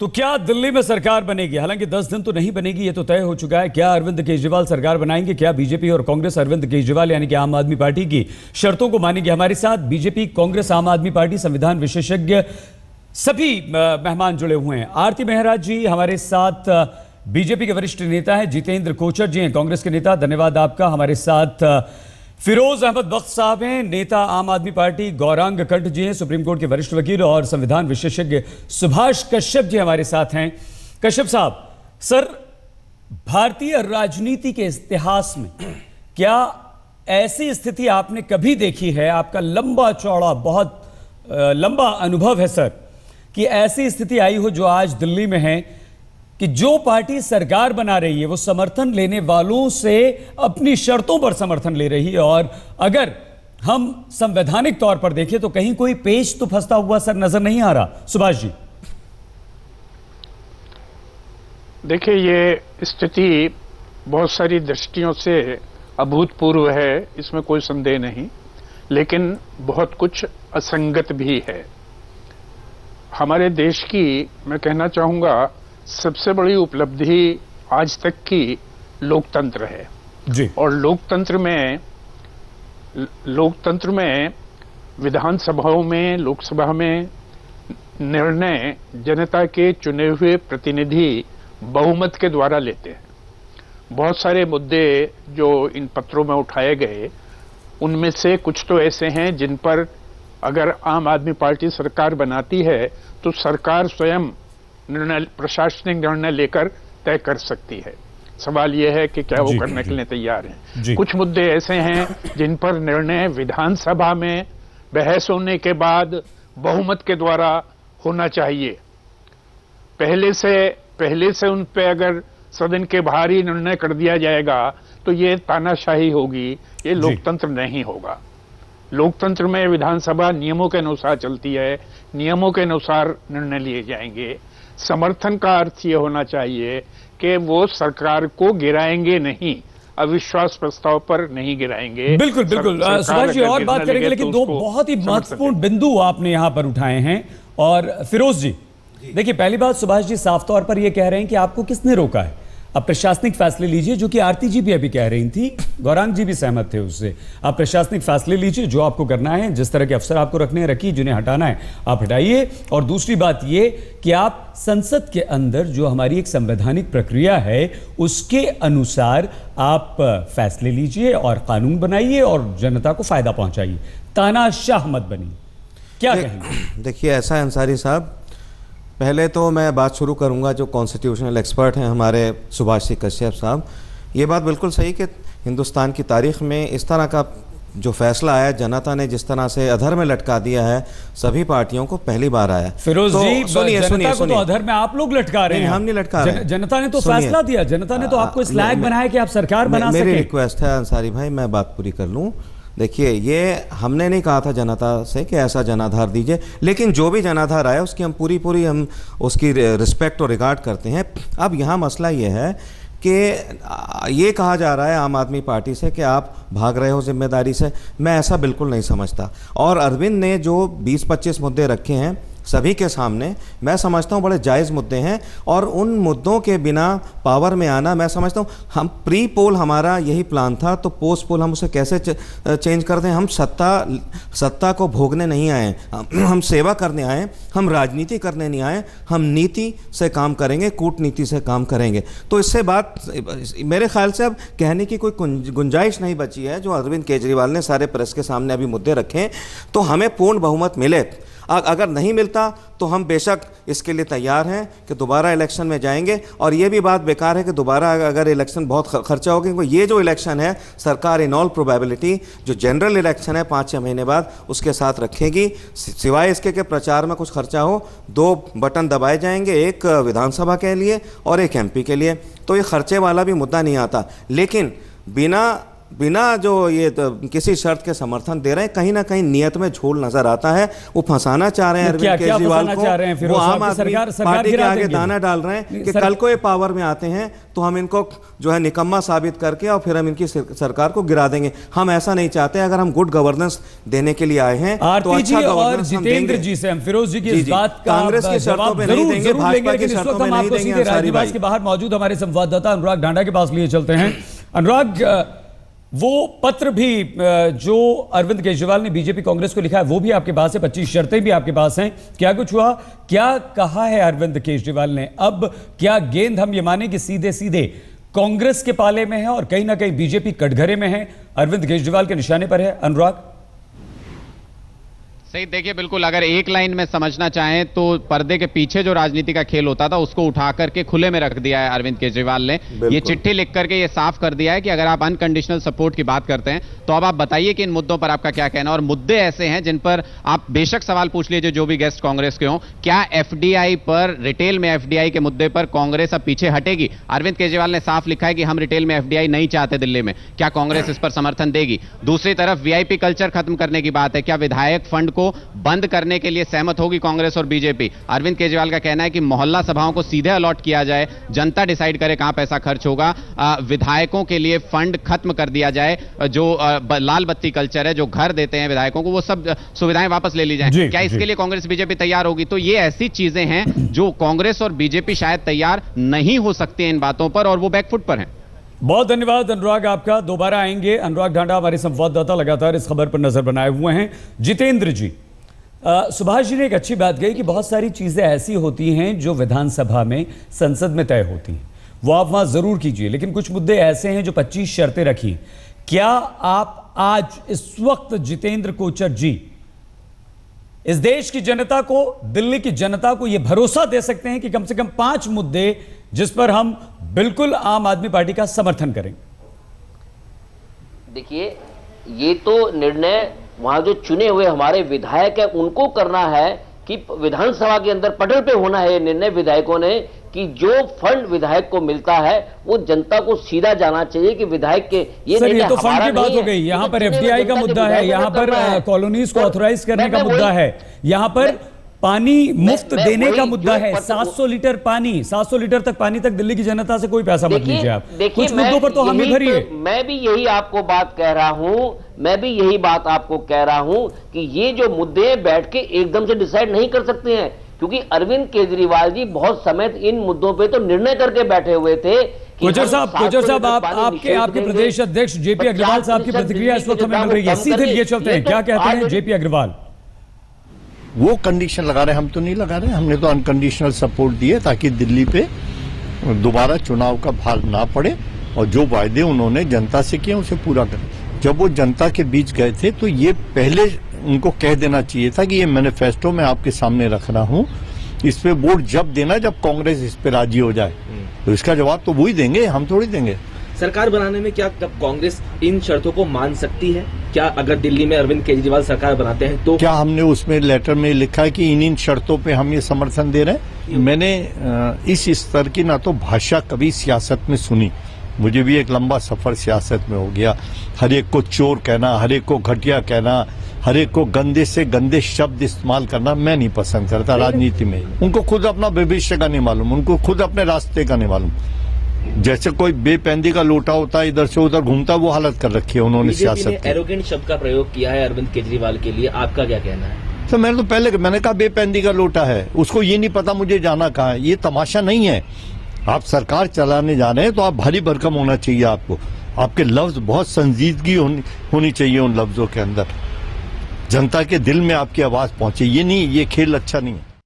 तो क्या दिल्ली में सरकार बनेगी? हालांकि 10 दिन तो नहीं बनेगी, ये तो तय हो चुका है। क्या अरविंद केजरीवाल सरकार बनाएंगे? क्या बीजेपी और कांग्रेस अरविंद केजरीवाल यानी कि आम आदमी पार्टी की शर्तों को मानेंगे? हमारे साथ बीजेपी, कांग्रेस, आम आदमी पार्टी, संविधान विशेषज्ञ सभी मेहमान जुड़े हुए हैं। आरती मेहरा जी हमारे साथ बीजेपी के वरिष्ठ नेता हैं, जितेंद्र कोचर जी हैं कांग्रेस के नेता, धन्यवाद आपका। हमारे साथ फिरोज अहमद बख्श साहब हैं, नेता आम आदमी पार्टी, गौरांग कंठ जी हैं, सुप्रीम कोर्ट के वरिष्ठ वकील, और संविधान विशेषज्ञ सुभाष कश्यप जी हमारे साथ हैं। कश्यप साहब, सर, भारतीय राजनीति के इतिहास में क्या ऐसी स्थिति आपने कभी देखी है? आपका लंबा चौड़ा बहुत लंबा अनुभव है सर, कि ऐसी स्थिति आई हो जो आज दिल्ली में है कि जो पार्टी सरकार बना रही है वो समर्थन लेने वालों से अपनी शर्तों पर समर्थन ले रही है, और अगर हम संवैधानिक तौर पर देखें तो कहीं कोई पेच तो फंसता हुआ सर नजर नहीं आ रहा। सुभाष जी, देखिए, ये स्थिति बहुत सारी दृष्टियों से अभूतपूर्व है, इसमें कोई संदेह नहीं, लेकिन बहुत कुछ असंगत भी है। हमारे देश की, मैं कहना चाहूंगा, सबसे बड़ी उपलब्धि आज तक की लोकतंत्र है जी। और लोकतंत्र में विधानसभाओं में, लोकसभा में निर्णय जनता के चुने हुए प्रतिनिधि बहुमत के द्वारा लेते हैं। बहुत सारे मुद्दे जो इन पत्रों में उठाए गए, उनमें से कुछ तो ऐसे हैं जिन पर अगर आम आदमी पार्टी सरकार बनाती है तो सरकार स्वयं प्रशासनिक निर्णय लेकर तय कर सकती है। सवाल यह है कि क्या वो करने के लिए तैयार हैं। कुछ मुद्दे ऐसे हैं जिन पर निर्णय विधानसभा में बहस होने के बाद बहुमत के द्वारा होना चाहिए। पहले से उन पे अगर सदन के बाहर ही निर्णय कर दिया जाएगा तो ये तानाशाही होगी, ये लोकतंत्र नहीं होगा। लोकतंत्र में विधानसभा नियमों के अनुसार चलती है, नियमों के अनुसार निर्णय लिए जाएंगे। समर्थन का अर्थ ये होना चाहिए कि वो सरकार को गिराएंगे नहीं, अविश्वास प्रस्ताव पर नहीं गिराएंगे। बिल्कुल बिल्कुल सुभाष जी और बात करेंगे, लेकिन दो बहुत ही महत्वपूर्ण बिंदु आपने यहां पर उठाए हैं। और फिरोज जी, देखिए, पहली बात, सुभाष जी साफ तौर पर यह कह रहे हैं कि आपको किसने रोका है? आप प्रशासनिक फैसले लीजिए, जो कि आरती जी भी अभी कह रही थी, गौरांग जी भी सहमत थे उससे। आप प्रशासनिक फैसले लीजिए, जो आपको करना है, जिस तरह के अफसर आपको रखने हैं रखिए, जिन्हें हटाना है आप हटाइए। और दूसरी बात ये कि आप संसद के अंदर जो हमारी एक संवैधानिक प्रक्रिया है उसके अनुसार आप फैसले लीजिए और कानून बनाइए और जनता को फायदा पहुंचाइए, तानाशाह मत बनिए। क्या कहेंगे? देखिए, ऐसा है अंसारी साहब, पहले तो मैं बात शुरू करूंगा जो कॉन्स्टिट्यूशनल एक्सपर्ट हैं हमारे सुभाष कश्यप साहब। ये बात बिल्कुल सही कि हिंदुस्तान की तारीख में इस तरह का जो फैसला आया, जनता ने जिस तरह से अधर में लटका दिया है सभी पार्टियों को, पहली बार आया। फिरोज जी, जनता को तो अधर में आप लोग लटका रहे हैं। हम नहीं लटका रहे। जनता ने तो फैसला दिया, जनता ने तो आपको इस लायक बनाया कि आप सरकार बना सकें। मेरी रिक्वेस्ट है अंसारी भाई, मैं बात पूरी कर लूँ। देखिए, ये हमने नहीं कहा था जनता से कि ऐसा जनाधार दीजिए, लेकिन जो भी जनाधार आया उसकी हम पूरी हम उसकी रिस्पेक्ट और रिगार्ड करते हैं। अब यहाँ मसला ये है कि ये कहा जा रहा है आम आदमी पार्टी से कि आप भाग रहे हो जिम्मेदारी से। मैं ऐसा बिल्कुल नहीं समझता। और अरविंद ने जो 20-25 मुद्दे रखे हैं सभी के सामने, मैं समझता हूँ बड़े जायज़ मुद्दे हैं, और उन मुद्दों के बिना पावर में आना, मैं समझता हूँ हम प्री पोल हमारा यही प्लान था, तो पोस्ट पोल हम उसे कैसे चेंज कर दें? हम सत्ता को भोगने नहीं आए, हम सेवा करने आए, हम राजनीति करने नहीं आए, हम नीति से काम करेंगे, कूटनीति से काम करेंगे। तो इससे बात मेरे ख्याल से अब कहने की कोई गुंजाइश नहीं बची है। जो अरविंद केजरीवाल ने सारे प्रेस के सामने अभी मुद्दे रखे, तो हमें पूर्ण बहुमत मिले। अगर नहीं मिलता तो हम बेशक इसके लिए तैयार हैं कि दोबारा इलेक्शन में जाएंगे। और ये भी बात बेकार है कि दोबारा अगर इलेक्शन बहुत खर्चा होगा, क्योंकि ये जो इलेक्शन है सरकार इन ऑल प्रोबेबिलिटी जो जनरल इलेक्शन है 5-6 महीने बाद उसके साथ रखेगी। सिवाय इसके कि प्रचार में कुछ खर्चा हो, 2 बटन दबाए जाएंगे, एक विधानसभा के लिए और एक MP के लिए, तो ये खर्चे वाला भी मुद्दा नहीं आता। लेकिन बिना बिना जो ये तो किसी शर्त के समर्थन दे रहे हैं, कहीं ना कहीं नियत में झोल नजर आता है। वो फंसाना चाह रहे हैं अरविंद केजरीवाल को, वो आम आदमी पार्टी के आगे दाना डाल रहे हैं कि कल को ये पावर में आते हैं तो हम इनको जो है निकम्मा साबित करके और फिर हम इनकी सरकार को गिरा देंगे। हम ऐसा नहीं चाहते। अगर हम गुड गवर्नेंस देने के लिए आए हैं तो अच्छा गवर्नेंस हम देंगे। जी से हम फिरोज जी की इस बात का कांग्रेस की शर्तों पे नहीं देंगे, भाजपा की शर्तों पे नहीं देंगे। राजनिवास के बाहर मौजूद हमारे संवाददाता अनुराग ढांडा के पास लिए चलते हैं। अनुराग, वो पत्र भी जो अरविंद केजरीवाल ने बीजेपी कांग्रेस को लिखा है वो भी आपके पास है, 25 शर्तें भी आपके पास हैं। क्या कुछ हुआ, क्या कहा है अरविंद केजरीवाल ने? अब क्या गेंद हम ये माने कि सीधे सीधे कांग्रेस के पाले में है और कहीं ना कहीं बीजेपी कटघरे में है, अरविंद केजरीवाल के निशाने पर है? अनुराग सही, देखिए बिल्कुल, अगर एक लाइन में समझना चाहें तो पर्दे के पीछे जो राजनीति का खेल होता था उसको उठा करके खुले में रख दिया है अरविंद केजरीवाल ने। ये चिट्ठी लिख करके ये साफ कर दिया है कि अगर आप अनकंडीशनल सपोर्ट की बात करते हैं तो अब आप बताइए कि इन मुद्दों पर आपका क्या कहना है। और मुद्दे ऐसे हैं जिन पर आप बेशक सवाल पूछ लीजिए जो भी गेस्ट कांग्रेस के हों। क्या एफडीआई पर, रिटेल में एफडीआई के मुद्दे पर कांग्रेस अब पीछे हटेगी? अरविंद केजरीवाल ने साफ लिखा है कि हम रिटेल में एफडीआई नहीं चाहते दिल्ली में। क्या कांग्रेस इस पर समर्थन देगी? दूसरी तरफ वीआईपी कल्चर खत्म करने की बात है। क्या विधायक फंड को बंद करने के लिए सहमत होगी कांग्रेस और बीजेपी? अरविंद केजरीवाल का कहना है कि मोहल्ला सभाओं को सीधे अलॉट किया जाए, जनता डिसाइड करे कहां पैसा खर्च होगा। विधायकों के लिए फंड खत्म कर दिया जाए, जो लाल बत्ती कल्चर है, जो घर देते हैं विधायकों को, वो सब सुविधाएं वापस ले ली जाए। क्या इसके लिए कांग्रेस बीजेपी तैयार होगी? तो ये ऐसी चीजें हैं जो कांग्रेस और बीजेपी शायद तैयार नहीं हो सकती इन बातों पर, और वो बैकफुट पर हैं। बहुत धन्यवाद अनुराग आपका। दोबारा आएंगे। अनुराग ढांडा हमारे संवाददाता लगातार इस खबर पर नजर बनाए हुए हैं। जितेंद्र जी, सुभाष जी ने एक अच्छी बात कही कि बहुत सारी चीजें ऐसी होती हैं जो विधानसभा में, संसद में तय होती हैं, वो आप वहां जरूर कीजिए, लेकिन कुछ मुद्दे ऐसे हैं जो 25 शर्तें रखी। क्या आप आज इस वक्त जितेंद्र कोचर जी इस देश की जनता को, दिल्ली की जनता को यह भरोसा दे सकते हैं कि कम से कम 5 मुद्दे जिस पर हम बिल्कुल आम आदमी पार्टी का समर्थन करेंगे? देखिए, ये तो निर्णय वहां जो चुने हुए हमारे विधायक है उनको करना है कि विधानसभा के अंदर पटल पे होना है ये निर्णय विधायकों ने कि जो फंड विधायक को मिलता है वो जनता को सीधा जाना चाहिए कि विधायक के ये तो फंड की बात हो गई। यहाँ पर एफडीआई का मुद्दा है, यहाँ पर कॉलोनीज को ऑथराइज करने का मुद्दा है, यहाँ पर पानी मुफ्त देने का मुद्दा है। 700 लीटर पानी, 700 लीटर तक पानी तक दिल्ली की जनता से कोई पैसा मत लीजिए आप। कुछ मुद्दों पर तो हमें भरिए। मैं भी यही आपको बात कह रहा हूं, मैं भी यही बात आपको कह रहा हूं कि ये जो मुद्दे बैठ के एकदम से डिसाइड नहीं कर सकते हैं, क्योंकि अरविंद केजरीवाल जी बहुत समय इन मुद्दों पे तो निर्णय करके बैठे हुए थे। कोचर साहब, आपके प्रदेश अध्यक्ष जेपी अग्रवाल साहब की प्रतिक्रिया इस वक्त हमें मिल रही है, सीधे लिए चलते हैं। क्या कहते हैं जेपी अग्रवाल? वो कंडीशन लगा रहे, हम तो नहीं लगा रहे। हमने तो अनकंडीशनल सपोर्ट दिए ताकि दिल्ली पे दोबारा चुनाव का भार ना पड़े, और जो वायदे उन्होंने जनता से किए उसे पूरा करें। जब वो जनता के बीच गए थे तो ये पहले उनको कह देना चाहिए था कि ये मैनिफेस्टो में आपके सामने रख रहा हूं, इस पे वोट जब देना जब कांग्रेस इस पे राजी हो जाए। तो इसका जवाब तो वो ही देंगे, हम थोड़ी देंगे। सरकार बनाने में क्या कब कांग्रेस इन शर्तों को मान सकती है? क्या अगर दिल्ली में अरविंद केजरीवाल सरकार बनाते हैं तो? क्या हमने उसमें लेटर में लिखा है कि इन शर्तों पे हम ये समर्थन दे रहे हैं? मैंने इस स्तर की ना तो भाषा कभी सियासत में सुनी, मुझे भी एक लंबा सफर सियासत में हो गया। हर एक को चोर कहना, हर एक को घटिया कहना, हर एक को गंदे से गंदे शब्द इस्तेमाल करना मैं नहीं पसंद करता राजनीति में। उनको खुद अपना भविष्य का नहीं मालूम, उनको खुद अपने रास्ते का नहीं मालूम। जैसे कोई बेपैंदी का लोटा होता है, इधर से उधर घूमता, वो हालत कर रखी है उन्होंने सियासत की। एरोगेंट शब्द का प्रयोग किया है अरविंद केजरीवाल के लिए, आपका क्या कहना है? तो मैंने कहा बेपैंदी का लोटा है, उसको ये नहीं पता मुझे जाना कहाँ है। ये तमाशा नहीं है। आप सरकार चलाने जा रहे हैं तो आप भारी भरकम होना चाहिए आपको। आपके लफ्ज बहुत संजीदगी होनी चाहिए उन लफ्जों के अंदर, जनता के दिल में आपकी आवाज पहुंचे। ये नहीं, ये खेल अच्छा नहीं है।